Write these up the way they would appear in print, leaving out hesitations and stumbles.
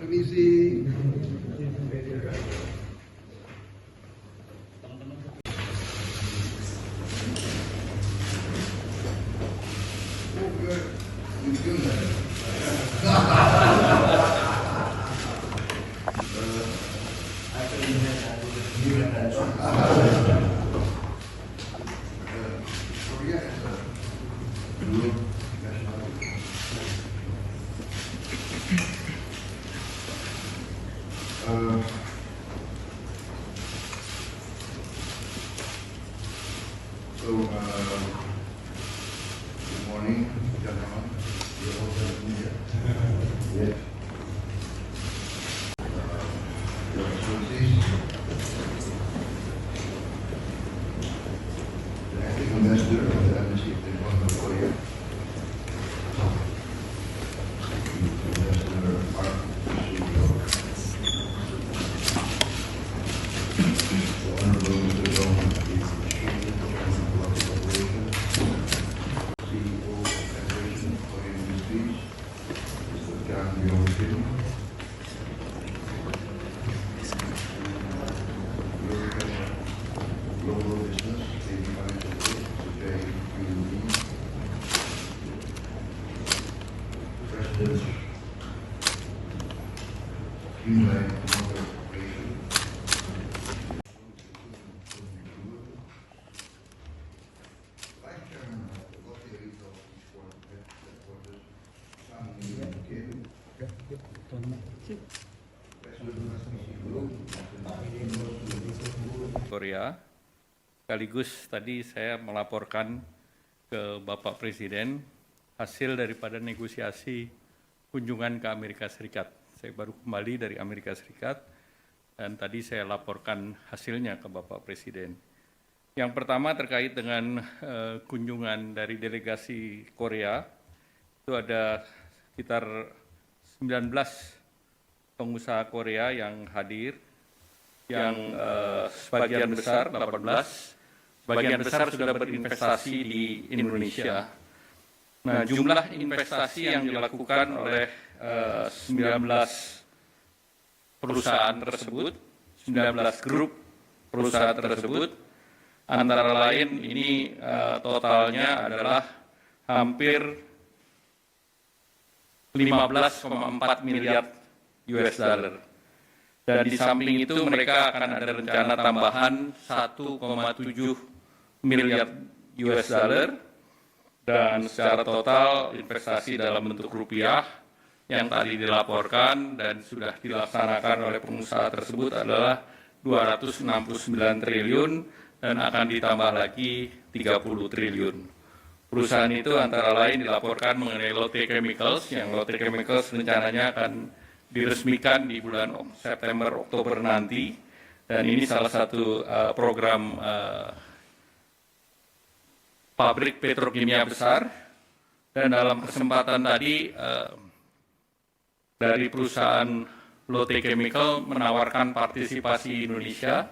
Permisi. Good morning, gentlemen. Yes. Your Excellencies, the acting ambassador of the Embassy of the Republic of Korea, Ambassador Park Soo-yeol, the Honorable Mr. Dong, CEO of Federation of Korean Industries, Mr. Kang Byung-kim, Global Business, Lady Financial Group, Mr. Jay Lee, President, Hyundai Motor Corporation, Vice Chairman of the Lotte Retail Eastport Headquarters, Sang Min-kim, Korea. Sekaligus tadi saya melaporkan ke Bapak Presiden hasil daripada negosiasi kunjungan ke Amerika Serikat. Saya baru kembali dari Amerika Serikat dan tadi saya laporkan hasilnya ke Bapak Presiden. Yang pertama terkait dengan kunjungan dari delegasi Korea, itu ada sekitar 19 pengusaha Korea yang hadir, yang sebagian besar 18, sebagian besar sudah berinvestasi di Indonesia. Nah, jumlah investasi yang dilakukan oleh 19 perusahaan tersebut, 19 grup perusahaan tersebut, antara lain ini totalnya adalah hampir 15,4 miliar US dollar. Dan di samping itu mereka akan ada rencana tambahan 1,7 miliar US dollar dan secara total investasi dalam bentuk rupiah yang tadi dilaporkan dan sudah dilaksanakan oleh pengusaha tersebut adalah 269 triliun dan akan ditambah lagi 30 triliun. Perusahaan itu antara lain dilaporkan mengenai Lotte Chemicals, yang Lotte Chemicals rencananya akan diresmikan di bulan September-Oktober nanti, dan ini salah satu program pabrik petrokimia besar. Dan dalam kesempatan tadi dari perusahaan Lotte Chemical menawarkan partisipasi Indonesia,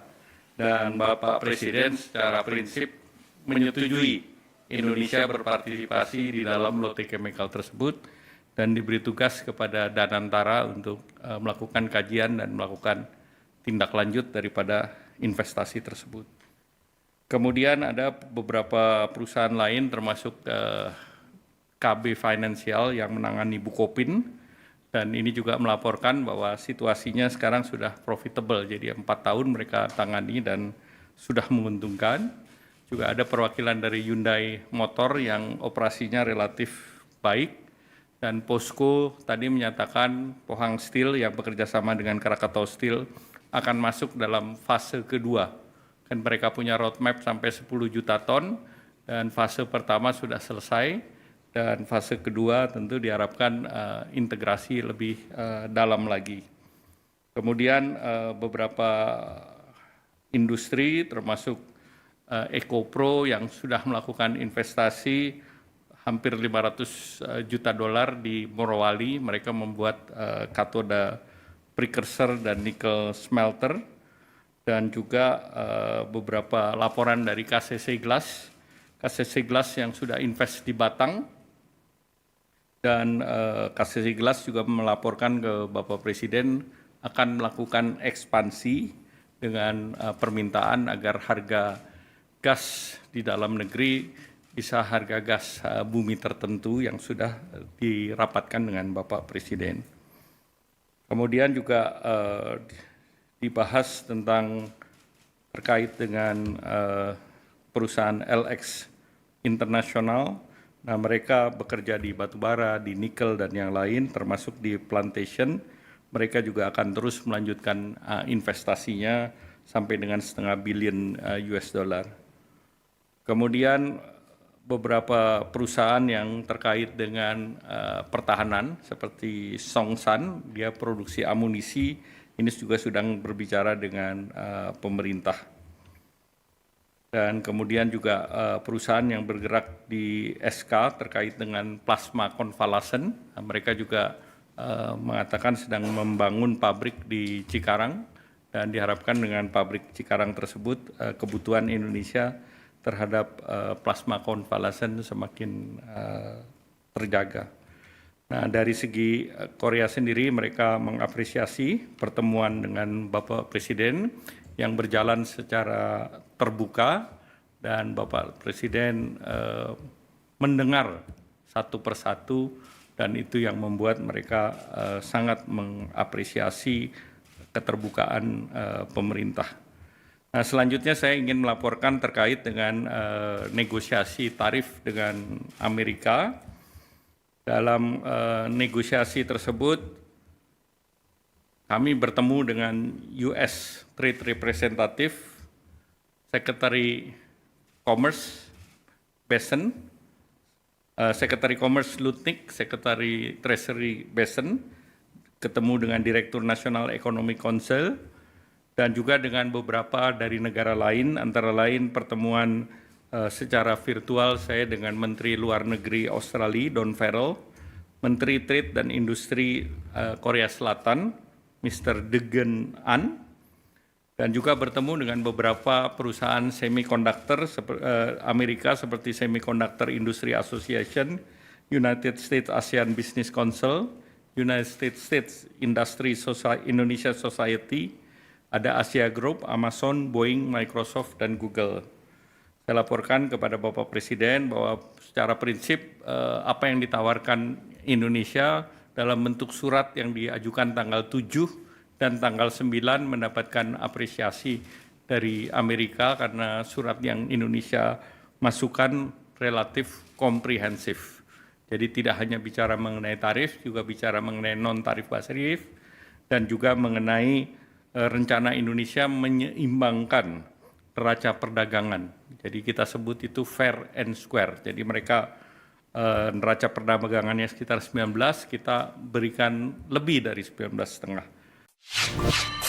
dan Bapak Presiden secara prinsip menyetujui Indonesia berpartisipasi di dalam Lotte Chemical tersebut dan diberi tugas kepada Danantara untuk melakukan kajian dan melakukan tindak lanjut daripada investasi tersebut. Kemudian ada beberapa perusahaan lain termasuk KB Financial yang menangani Bukopin, dan ini juga melaporkan bahwa situasinya sekarang sudah profitable, jadi 4 tahun mereka tangani dan sudah menguntungkan. Juga ada perwakilan dari Hyundai Motor yang operasinya relatif baik, dan POSCO tadi menyatakan Pohang Steel yang bekerja sama dengan Krakatau Steel akan masuk dalam fase kedua. Kan mereka punya roadmap sampai 10 juta ton, dan fase pertama sudah selesai, dan fase kedua tentu diharapkan integrasi lebih dalam lagi. Kemudian beberapa industri termasuk EcoPro yang sudah melakukan investasi hampir 500 juta dolar di Morowali. Mereka membuat katoda precursor dan nikel smelter, dan juga beberapa laporan dari KCC Glass yang sudah invest di Batang, Dan KCC Glass juga melaporkan ke Bapak Presiden akan melakukan ekspansi dengan permintaan agar harga gas di dalam negeri bisa harga gas bumi tertentu yang sudah dirapatkan dengan Bapak Presiden. Kemudian juga dibahas tentang terkait dengan perusahaan LX Internasional. Nah, mereka bekerja di batubara, di nikel, dan yang lain, termasuk di plantation. Mereka juga akan terus melanjutkan investasinya sampai dengan $500 billion US dollar. Kemudian beberapa perusahaan yang terkait dengan pertahanan seperti Songsan, dia produksi amunisi, ini juga sedang berbicara dengan pemerintah. Dan kemudian juga perusahaan yang bergerak di SK terkait dengan plasma konvalesen, mereka juga mengatakan sedang membangun pabrik di Cikarang, dan diharapkan dengan pabrik Cikarang tersebut kebutuhan Indonesia terhadap plasma konvalesen semakin terjaga. Nah, dari segi Korea sendiri, mereka mengapresiasi pertemuan dengan Bapak Presiden yang berjalan secara terbuka, dan Bapak Presiden mendengar satu persatu, dan itu yang membuat mereka sangat mengapresiasi keterbukaan pemerintah. Nah, selanjutnya saya ingin melaporkan terkait dengan negosiasi tarif dengan Amerika. Dalam negosiasi tersebut, kami bertemu dengan US Trade Representative, Secretary Commerce Besen, Secretary Commerce Lutnick, Secretary Treasury Besen, ketemu dengan Direktur Nasional Economic Council, dan juga dengan beberapa dari negara lain, antara lain pertemuan secara virtual saya dengan Menteri Luar Negeri Australia, Don Farrell, Menteri Trade dan Industri Korea Selatan, Mr. Degen An, dan juga bertemu dengan beberapa perusahaan semiconductor Amerika seperti Semiconductor Industry Association, United States ASEAN Business Council, United States Industry Indonesia Society, ada Asia Group, Amazon, Boeing, Microsoft, dan Google. Saya laporkan kepada Bapak Presiden bahwa secara prinsip apa yang ditawarkan Indonesia dalam bentuk surat yang diajukan tanggal 7 dan tanggal 9 mendapatkan apresiasi dari Amerika karena surat yang Indonesia masukkan relatif komprehensif. Jadi tidak hanya bicara mengenai tarif, juga bicara mengenai non-tarif tarif, dan juga mengenai rencana Indonesia menyeimbangkan neraca perdagangan. Jadi kita sebut itu fair and square. Jadi mereka neraca perdagangannya sekitar 19, kita berikan lebih dari 19,5.